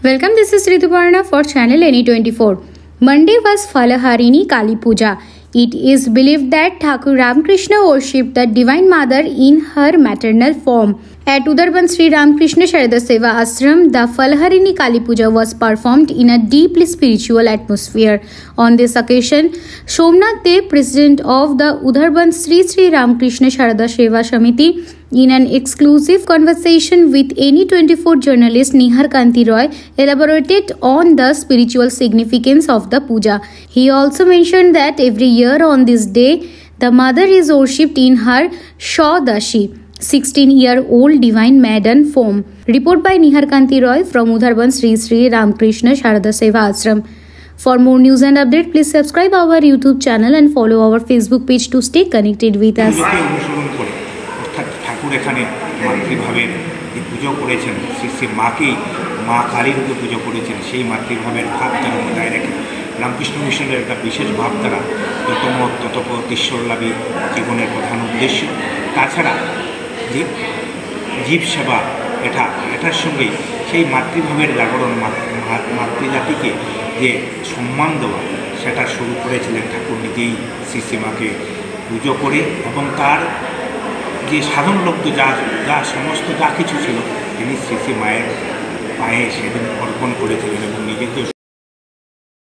Welcome, this is Rituparna for channel Any24. Monday was Phalaharini Kali Puja. It is believed that Thakur Ramakrishna worshipped the Divine Mother in her maternal form. At Udarban Sri Ramakrishna Sharada Seva Ashram, the Phalaharini Kali Puja was performed in a deeply spiritual atmosphere. On this occasion, Somnath Dev, president of the Udarban Sri Ramakrishna Sharada Seva Samiti, in an exclusive conversation with Any24 journalist Nihar Kanti Roy, elaborated on the spiritual significance of the puja. He also mentioned that every year on this day, the mother is worshipped in her Shaudashi, 16-year-old divine maiden form. Report by Nihar Kanti Roy from Udarban Sri Ramakrishna Sharada Seva Ashram. For more news and updates, please subscribe our YouTube channel and follow our Facebook page to stay connected with us. ঠাকুর এখানে মাতৃভাবের যে পুজো করেছেন শ্রী মাকেই মা কালীর রূপে পুজো করেছেন, সেই মাতৃভাবের ভাব তারা বজায় রেখে রামকৃষ্ণ মিশনের একটা বিশেষ ভাব তারা যতমত ততপত ঈশ্বরলাভী জীবনের প্রধান উদ্দেশ্য। তাছাড়া যে জীব সেবা এটার সঙ্গেই সেই মাতৃভাবের জাগরণ, মাতৃজাতিকে যে সম্মান দেওয়া সেটা শুরু করেছিলেন ঠাকুর নিজেই শ্রী মাকে পুজো করে, এবং তার যে সাধন লব্ধ যা সমস্ত যা কিছু ছিল তিনি শ্রী মায়ের পায়ে সেদিন অর্পণ করেছিলেন এবং নিজেকে